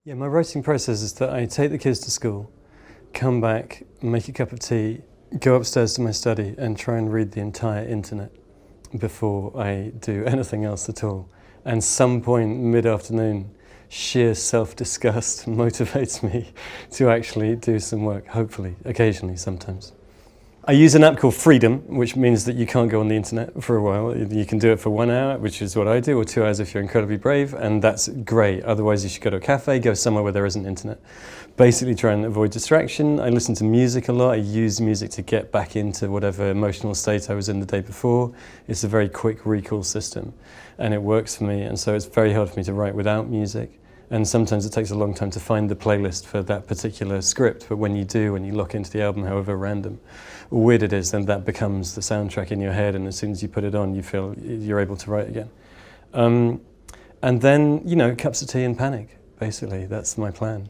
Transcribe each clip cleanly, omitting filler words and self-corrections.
Yeah, my writing process is that I take the kids to school, come back, make a cup of tea, go upstairs to my study and try and read the entire internet before I do anything else at all. And some point mid-afternoon, sheer self-disgust motivates me to actually do some work, hopefully, occasionally, sometimes. I use an app called Freedom, which means that you can't go on the internet for a while. You can do it for 1 hour, which is what I do, or 2 hours if you're incredibly brave, and that's great. Otherwise, you should go to a cafe, go somewhere where there isn't internet. Basically try and avoid distraction. I listen to music a lot. I use music to get back into whatever emotional state I was in the day before. It's a very quick recall system, and it works for me, and so it's very hard for me to write without music. And sometimes it takes a long time to find the playlist for that particular script, but when you do, when you lock into the album, however random or weird it is, then that becomes the soundtrack in your head, and as soon as you put it on, you feel you're able to write again. And then, cups of tea and panic, basically. That's my plan.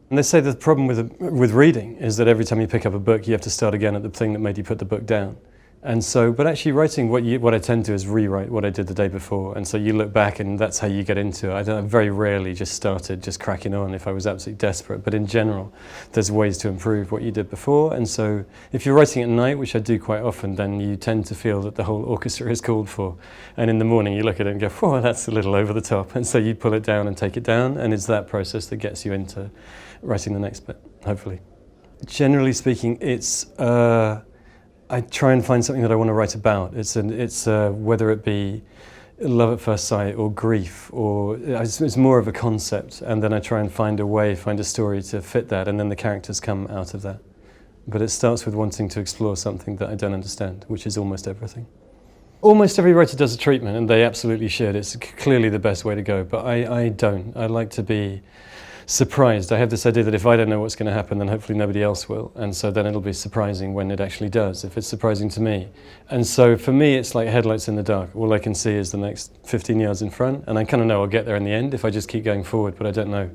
And they say the problem with reading is that every time you pick up a book, you have to start again at the thing that made you put the book down. And so, but actually writing, what I tend to do is rewrite what I did the day before. And so you look back and that's how you get into it. I very rarely just started just cracking on if I was absolutely desperate. But in general, there's ways to improve what you did before. And so if you're writing at night, which I do quite often, then you tend to feel that the whole orchestra is called for. And in the morning you look at it and go, oh, that's a little over the top. And so you pull it down and take it down. And it's that process that gets you into writing the next bit, hopefully. Generally speaking, it's... I try and find something that I want to write about. It's whether it be love at first sight or grief, or it's more of a concept, and then I try and find a story to fit that, and then the characters come out of that. But it starts with wanting to explore something that I don't understand, which is almost everything. Almost every writer does a treatment, and they absolutely should. It's clearly the best way to go, but I don't. I like to be surprised. I have this idea that if I don't know what's going to happen, then hopefully nobody else will. And so then it'll be surprising when it actually does, if it's surprising to me. And so for me, it's like headlights in the dark. All I can see is the next 15 yards in front. And I kind of know I'll get there in the end if I just keep going forward, but I don't know.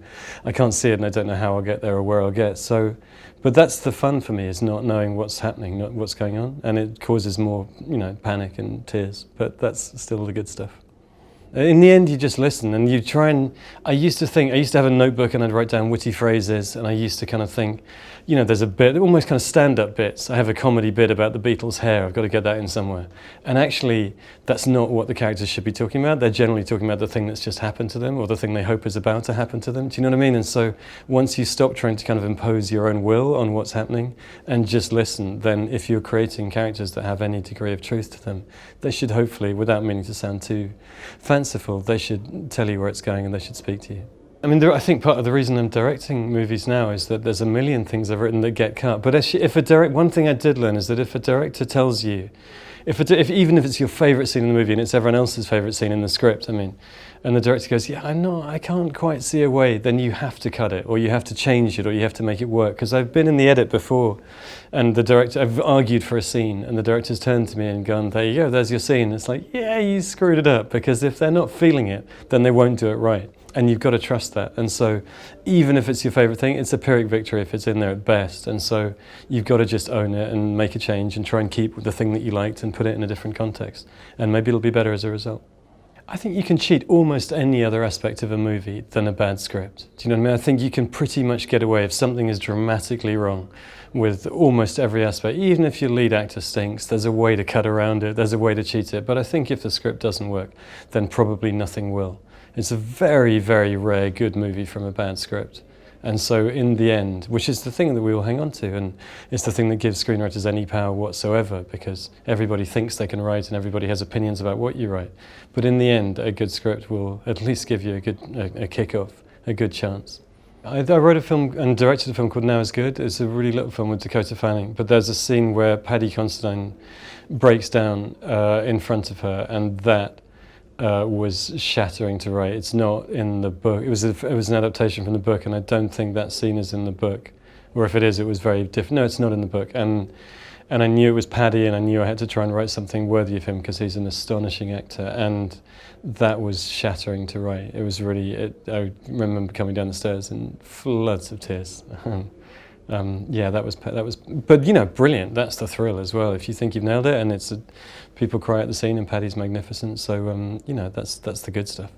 I can't see it and I don't know how I'll get there or where I'll get. So, but that's the fun for me, is not knowing what's happening, not what's going on. And it causes more, panic and tears. But that's still the good stuff. In the end, you just listen and you try and... I used to have a notebook and I'd write down witty phrases, and I used to kind of think, there's a bit, almost kind of stand-up bits. I have a comedy bit about the Beatles' hair, I've got to get that in somewhere. And actually, that's not what the characters should be talking about. They're generally talking about the thing that's just happened to them, or the thing they hope is about to happen to them. Do you know what I mean? And so once you stop trying to kind of impose your own will on what's happening and just listen, then if you're creating characters that have any degree of truth to them, they should hopefully, without meaning to sound too fanciful, they should tell you where it's going and they should speak to you. I mean, I think part of the reason I'm directing movies now is that there's a million things I've written that get cut. But one thing I did learn is that if a director tells you, even if it's your favourite scene in the movie and it's everyone else's favourite scene in the script, and the director goes, yeah, I can't quite see a way, then you have to cut it, or you have to change it, or you have to make it work. Because I've been in the edit before, and I've argued for a scene, and the director's turned to me and gone, there you go, there's your scene. It's like, yeah, you screwed it up, because if they're not feeling it, then they won't do it right. And you've got to trust that. And so even if it's your favourite thing, it's a Pyrrhic victory if it's in there at best. And so you've got to just own it and make a change and try and keep the thing that you liked and put it in a different context. And maybe it'll be better as a result. I think you can cheat almost any other aspect of a movie than a bad script. Do you know what I mean? I think you can pretty much get away if something is dramatically wrong with almost every aspect. Even if your lead actor stinks, there's a way to cut around it, there's a way to cheat it. But I think if the script doesn't work, then probably nothing will. It's a very, very rare good movie from a bad script. And so in the end, which is the thing that we all hang on to, and it's the thing that gives screenwriters any power whatsoever, because everybody thinks they can write and everybody has opinions about what you write. But in the end, a good script will at least give you a kick-off, a good chance. I wrote a film and directed a film called Now Is Good. It's a really little film with Dakota Fanning, but there's a scene where Paddy Considine breaks down in front of her, and that was shattering to write. It's not in the book. It was an adaptation from the book, and I don't think that scene is in the book. Or if it is, it was very different. No, it's not in the book. And I knew it was Paddy, and I knew I had to try and write something worthy of him because he's an astonishing actor. And that was shattering to write. It was really. I remember coming down the stairs in floods of tears. Yeah, that was, but brilliant. That's the thrill as well. If you think you've nailed it, and people cry at the scene, and Paddy's magnificent. So that's the good stuff.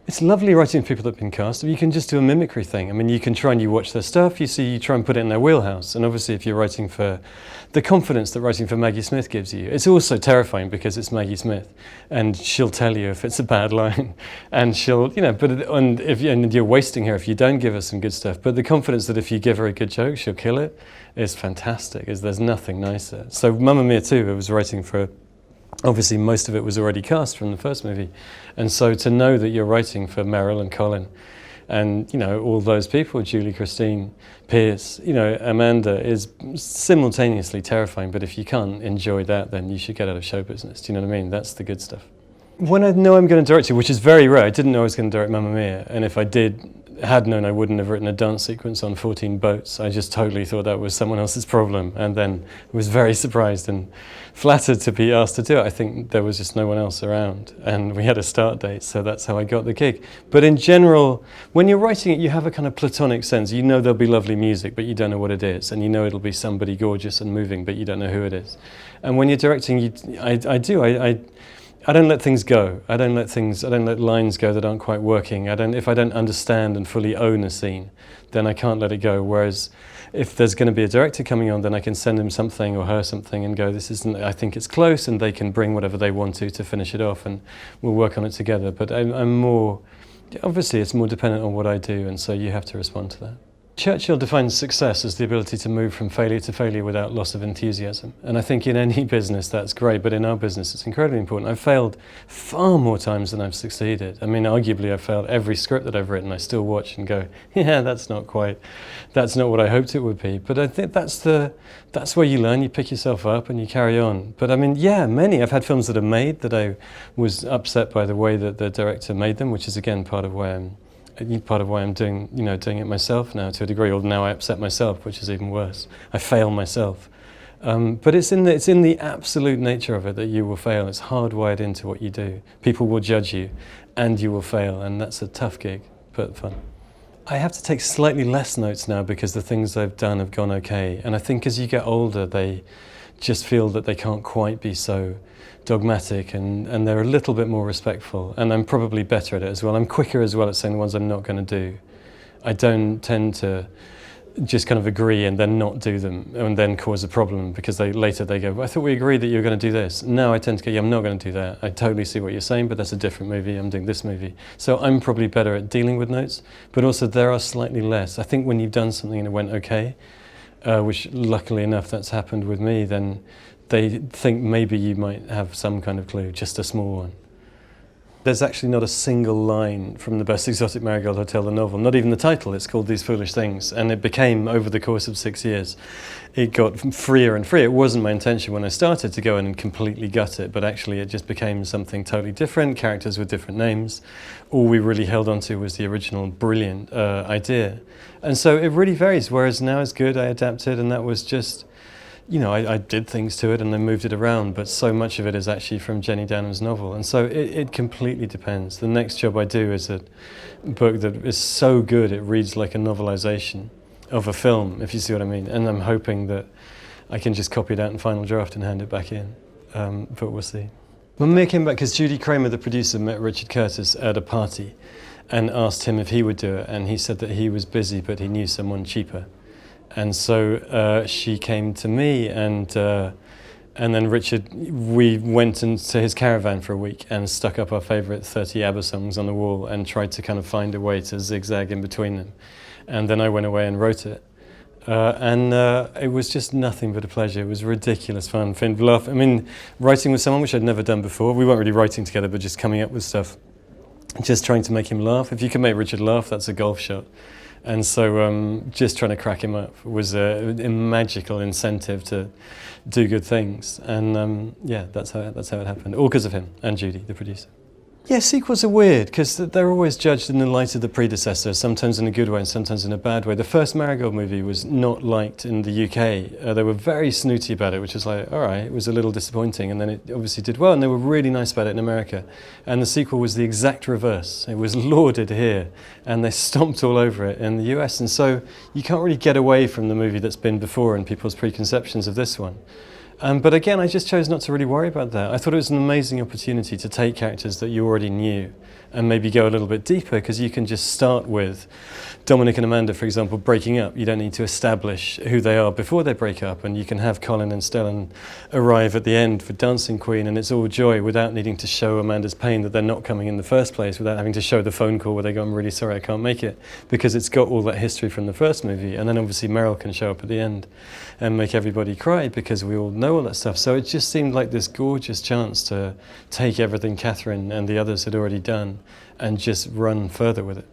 It's lovely writing for people that have been cast. You can just do a mimicry thing. I mean, you can try and you watch their stuff, you try and put it in their wheelhouse. And obviously, if you're writing for the confidence that writing for Maggie Smith gives you, it's also terrifying because it's Maggie Smith, and she'll tell you if it's a bad line, and she'll, and you're wasting her if you don't give her some good stuff. But the confidence that if you give her a good joke, she'll kill it is fantastic. There's nothing nicer. So Mamma Mia 2, I was writing for. Obviously, most of it was already cast from the first movie. And so to know that you're writing for Meryl and Colin and, all those people, Julie, Christine, Pierce, Amanda, is simultaneously terrifying. But if you can't enjoy that, then you should get out of show business. Do you know what I mean? That's the good stuff. When I know I'm going to direct it, which is very rare, I didn't know I was going to direct Mamma Mia. And if I had known, I wouldn't have written a dance sequence on 14 boats. I just totally thought that was someone else's problem, and then was very surprised and flattered to be asked to do it. I think there was just no one else around, and we had a start date, so that's how I got the gig. But in general, when you're writing it, you have a kind of platonic sense. You know there'll be lovely music, but you don't know what it is, and you know it'll be somebody gorgeous and moving, but you don't know who it is. And when you're directing, I don't let things go. I don't let lines go that aren't quite working. If I don't understand and fully own a scene, then I can't let it go. Whereas if there's going to be a director coming on, then I can send him something or her something and go, I think it's close, and they can bring whatever they want to finish it off, and we'll work on it together. But I'm more, obviously it's more dependent on what I do, and so you have to respond to that. Churchill defines success as the ability to move from failure to failure without loss of enthusiasm. And I think in any business that's great, but in our business it's incredibly important. I've failed far more times than I've succeeded. I mean, arguably I've failed every script that I've written. I still watch and go, yeah, that's not what I hoped it would be. But I think that's where you learn, you pick yourself up and you carry on. But I mean, yeah, many. I've had films that are made that I was upset by the way that the director made them, which is again part of why I'm doing it myself now to a degree, or now I upset myself, which is even worse. I fail myself. But it's in the absolute nature of it that you will fail. It's hardwired into what you do. People will judge you, and you will fail, and that's a tough gig, but fun. I have to take slightly less notes now because the things I've done have gone okay. And I think as you get older, they just feel that they can't quite be so dogmatic, and they're a little bit more respectful, and I'm probably better at it as well. I'm quicker as well at saying the ones I'm not going to do. I don't tend to just kind of agree and then not do them and then cause a problem because later they go, well, I thought we agreed that you were going to do this. Now I tend to go, yeah, I'm not going to do that. I totally see what you're saying, but that's a different movie. I'm doing this movie. So I'm probably better at dealing with notes, but also there are slightly less. I think when you've done something and it went okay, which luckily enough that's happened with me, then they think maybe you might have some kind of clue, just a small one. There's actually not a single line from The Best Exotic Marigold Hotel, the novel, not even the title. It's called These Foolish Things, and it became, over the course of 6 years, it got freer and freer. It wasn't my intention when I started to go in and completely gut it, but actually it just became something totally different, characters with different names. All we really held on to was the original brilliant idea. And so it really varies, whereas Now Is Good, I adapted, and that was just, I did things to it and then moved it around, but so much of it is actually from Jenny Downham's novel. And so it completely depends. The next job I do is a book that is so good it reads like a novelization of a film, if you see what I mean. And I'm hoping that I can just copy it out in final draft and hand it back in. But we'll see. When Mia came back, because Judy Kramer, the producer, met Richard Curtis at a party and asked him if he would do it. And he said that he was busy, but he knew someone cheaper. And so she came to me, and then Richard, we went into his caravan for a week and stuck up our favourite 30 ABBA songs on the wall and tried to kind of find a way to zigzag in between them. And then I went away and wrote it. And it was just nothing but a pleasure. It was ridiculous fun. Laugh. I mean, writing with someone, which I'd never done before. We weren't really writing together, but just coming up with stuff. Just trying to make him laugh. If you can make Richard laugh, that's a golf shot. And so just trying to crack him up was a magical incentive to do good things. And yeah, that's how it happened. All because of him and Judy, the producer. Yeah, sequels are weird because they're always judged in the light of the predecessor, sometimes in a good way and sometimes in a bad way. The first Marigold movie was not liked in the UK. They were very snooty about it, which was like, all right, it was a little disappointing. And then it obviously did well, and they were really nice about it in America. And the sequel was the exact reverse. It was lauded here, and they stomped all over it in the US. And so you can't really get away from the movie that's been before and people's preconceptions of this one. But again, I just chose not to really worry about that. I thought it was an amazing opportunity to take characters that you already knew and maybe go a little bit deeper, because you can just start with Dominic and Amanda, for example, breaking up. You don't need to establish who they are before they break up, and you can have Colin and Stellan arrive at the end for Dancing Queen, and it's all joy without needing to show Amanda's pain that they're not coming in the first place, without having to show the phone call where they go, I'm really sorry, I can't make it, because it's got all that history from the first movie. And then obviously Meryl can show up at the end and make everybody cry, because we all know all that stuff. So it just seemed like this gorgeous chance to take everything Catherine and the others had already done and just run further with it.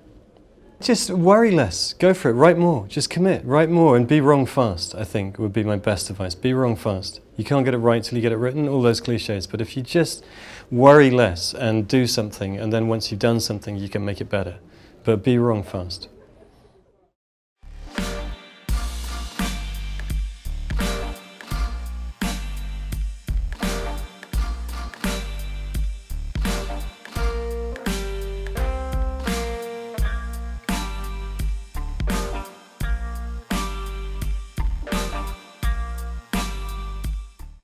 Just worry less, go for it, write more, just commit, write more, and be wrong fast, I think would be my best advice. Be wrong fast. You can't get it right till you get it written, all those cliches, but if you just worry less and do something, and then once you've done something you can make it better. But be wrong fast.